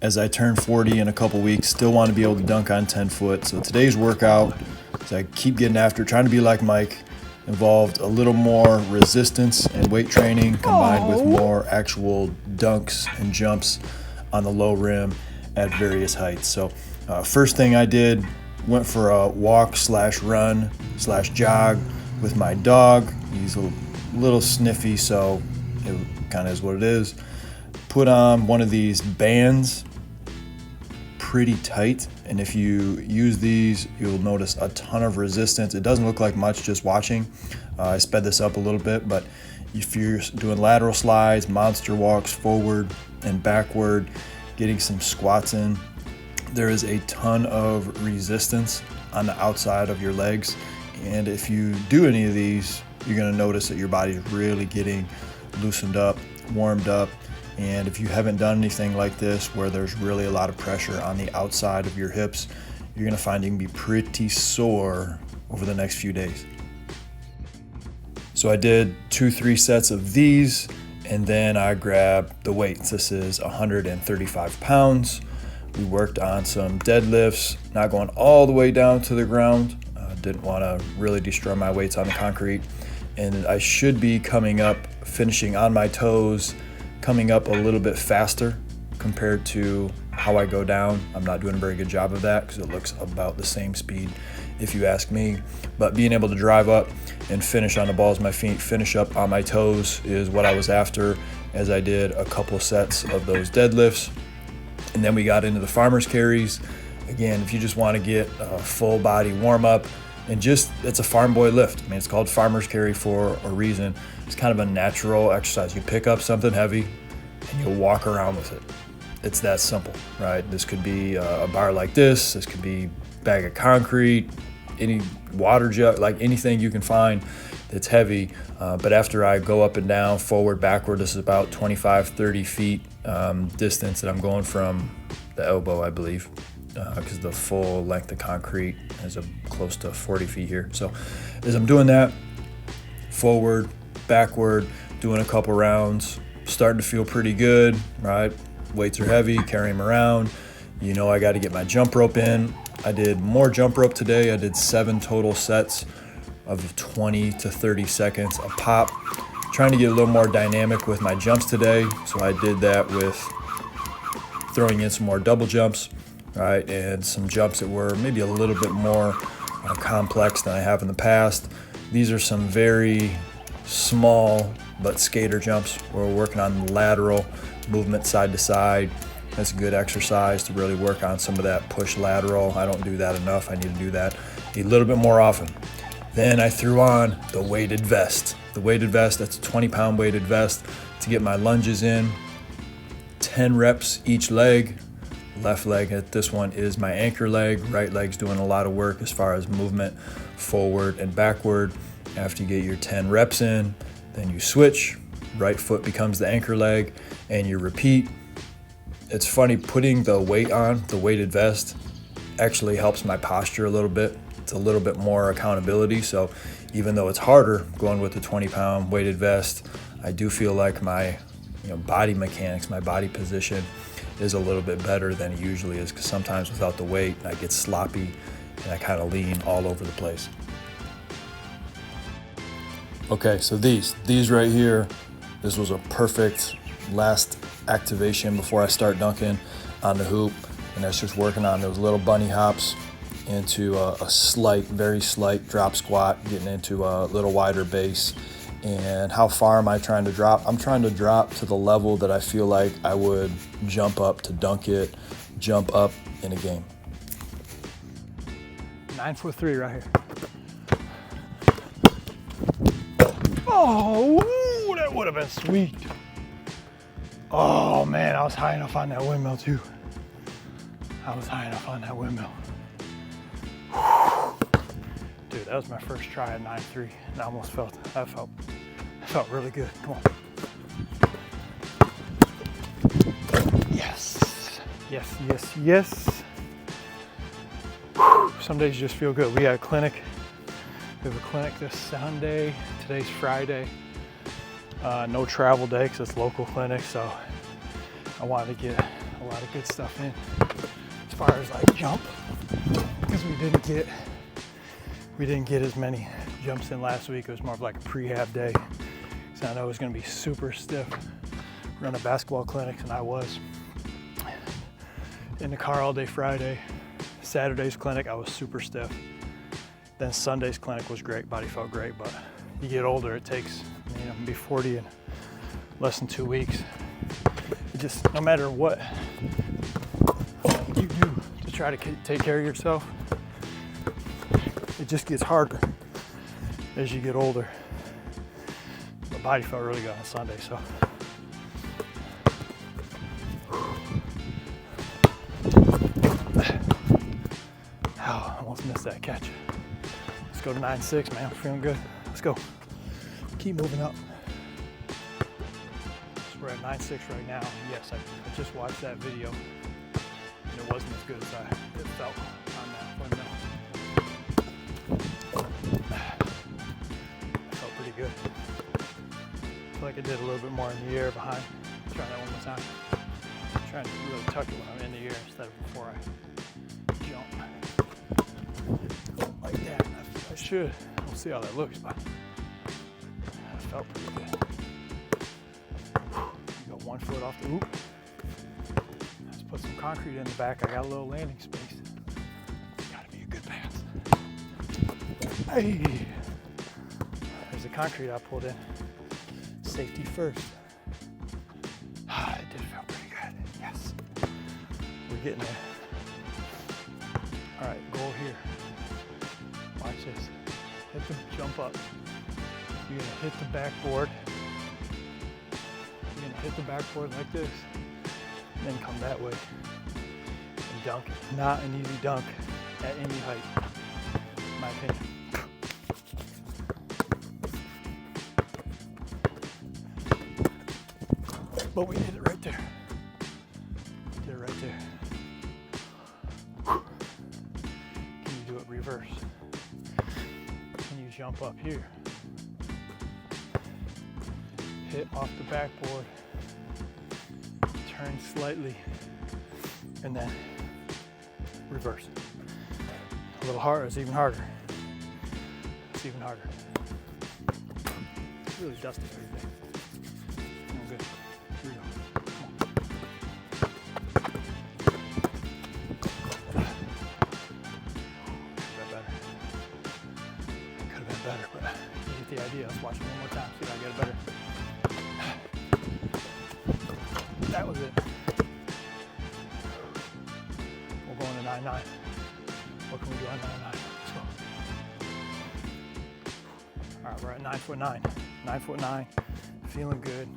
As I turn 40 in a couple weeks, still want to be able to dunk on 10 foot. So today's workout, as I keep getting after, trying to be like Mike, involved a little more resistance and weight training combined with more actual dunks and jumps on the low rim at various heights. So first thing I did, went for a walk slash run slash jog with my dog. He's a little sniffy, so it kind of is what it is. Put on one of these bands, pretty tight, and if you use these, you'll notice a ton of resistance. It doesn't look like much just watching. I sped this up a little bit, but if you're doing lateral slides, monster walks, forward and backward, getting some squats in, there is a ton of resistance on the outside of your legs. And if you do any of these, you're gonna notice that your body's really getting loosened up, warmed up. And if you haven't done anything like this where there's really a lot of pressure on the outside of your hips, you're gonna find you can be pretty sore over the next few days. So I did 2-3 sets of these, and then I grabbed the weights. This is 135 pounds. We worked on some deadlifts, not going all the way down to the ground. Didn't wanna really destroy my weights on the concrete. And I should be coming up, finishing on my toes, coming up a little bit faster compared to how I go down. I'm not doing a very good job of that because it looks about the same speed if you ask me. But being able to drive up and finish on the balls of my feet, finish up on my toes is what I was after as I did a couple sets of those deadlifts. And then we got into the farmer's carries. Again, if you just want to get a full body warm up, and just, it's a farm boy lift. I mean, it's called farmer's carry for a reason. It's kind of a natural exercise. You pick up something heavy and you'll walk around with it. It's that simple, right? This could be a bar like this. This could be a bag of concrete, any water jug, like anything you can find that's heavy. But after I go up and down, forward, backward, this is about 25, 30 feet distance that I'm going from the elbow, I believe, because the full length of concrete is close to 40 feet here. So as I'm doing that, forward, backward, doing a couple rounds, starting to feel pretty good, right? Weights are heavy, carry them around. You know I got to get my jump rope in. I did more jump rope today. I did 7 total sets of 20 to 30 seconds a pop. Trying to get a little more dynamic with my jumps today. So I did that with throwing in some more double jumps, right? And some jumps that were maybe a little bit more complex than I have in the past. These are some very small but skater jumps. We're working on lateral movement side to side. That's a good exercise to really work on some of that push lateral. I don't do that enough. I need to do that a little bit more often. Then I threw on the weighted vest. The weighted vest, that's a 20-pound weighted vest to get my lunges in. 10 reps each leg. Left leg at this one is my anchor leg. Right leg's doing a lot of work as far as movement forward and backward. After you get your 10 reps in, then you switch. Right foot becomes the anchor leg and you repeat. It's funny, putting the weight on, the weighted vest, actually helps my posture a little bit. It's a little bit more accountability. So even though it's harder going with the 20-pound weighted vest, I do feel like my body mechanics, my body position is a little bit better than it usually is, because sometimes without the weight, I get sloppy and I kind of lean all over the place. Okay, so these right here, this was a perfect last activation before I start dunking on the hoop. And that's just working on those little bunny hops into a slight, very slight drop squat, getting into a little wider base. And how far am I trying to drop? I'm trying to drop to the level that I feel like I would jump up to dunk it, jump up in a game. 9'3" right here. Oh, that would have been sweet. Oh man, I was high enough on that windmill too. I was high enough on that windmill. Dude, that was my first try at 9'3", and I almost that felt really good. Come on. Yes, yes, yes, yes. Whew. Some days you just feel good. We got a clinic. We have a clinic this Sunday. Today's Friday. No travel day because it's local clinic, so I wanted to get a lot of good stuff in as far as like jump, because we didn't get as many jumps in last week. It was more of like a prehab day, so I know it was going to be super stiff. Running basketball clinics, and I was in the car all day Friday. Saturday's clinic, I was super stiff. Then Sunday's clinic was great, body felt great, but you get older, it takes, I'm gonna be 40 in less than 2 weeks. It just, no matter what you do to try to take care of yourself, it just gets harder as you get older. My body felt really good on Sunday, so. Oh, almost missed that catch. Let's go to 9.6, man. I'm feeling good. Let's go. Keep moving up. So we're at 9.6 right now. Yes, I just watched that video, and it wasn't as good as it felt on that one. It felt pretty good. I feel like I did a little bit more in the air behind. Try that one more time. I'm trying to really tuck it when I'm in the air instead of before I jump. Like that. I should. We'll see how that looks, but that felt pretty good. You got 1 foot off the hoop. Let's put some concrete in the back. I got a little landing space. Gotta be a good pass. Hey! There's the concrete I pulled in. Safety first. It did feel pretty good. Yes. We're getting there. All right, goal here. Watch this. Hit the jump up. You're gonna hit the backboard. You're gonna hit the backboard like this, and then come that way and dunk it. Not an easy dunk at any height, in my opinion. But we did it right there. Did it right there. Can you do it reverse? Can you jump up here? Hit off the backboard, turn slightly, and then reverse. A little harder, it's even harder. It's even harder. It's really dusty everything. Oh, good. Here we go. Could have been better, but you get the idea. Let's watch it one more time, see if I get it better. That was it. We're going to 9.9. What can we do on 9.9? Let's go. All right, we're at 9'9". 9'9", feeling good.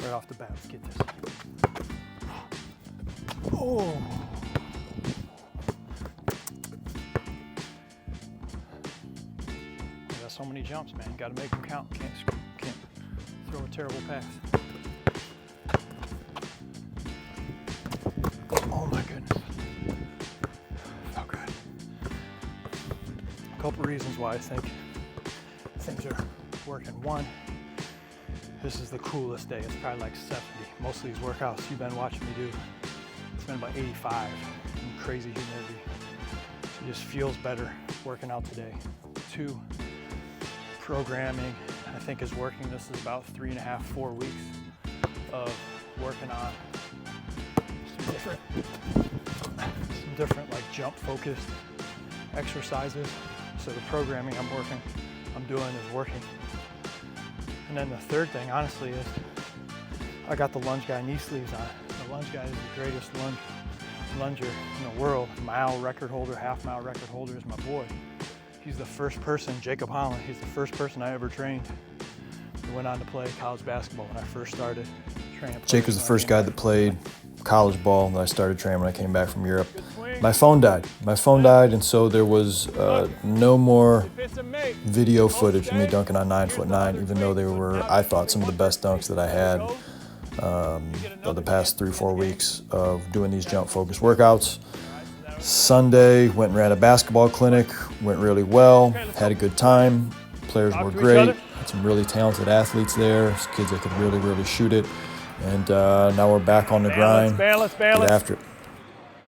Right off the bat, let's get this. Oh. We got so many jumps, man. Got to make them count. Can't throw a terrible pass. Oh my goodness. Felt good. A couple reasons why I think things are working. One, this is the coolest day. It's probably like 70. Most of these workouts you've been watching me do, it's been about 85 and crazy humidity. It just feels better working out today. Two, programming I think is working. This is about 3.5, 4 weeks of working on some different like jump focused exercises. So the programming I'm doing is working. And then the third thing, honestly, is I got the Lunge Guy knee sleeves on. The Lunge Guy is the greatest lunger in the world. Mile record holder, half-mile record holder is my boy. He's the first person, Jacob Holland, he's the first person I ever trained who went on to play college basketball when I first started training. Jake was the first guy that played college ball that I started training when I came back from Europe. My phone died, and so there was no more video footage of me dunking on 9'9", even though they were, I thought, some of the best dunks that I had of the past 3-4 weeks of doing these jump focused workouts. Sunday, went and ran a basketball clinic, went really well, had a good time, players were great, had some really talented athletes there, kids that could really, really shoot it. And now we're back on the grind. Balance. Get after it.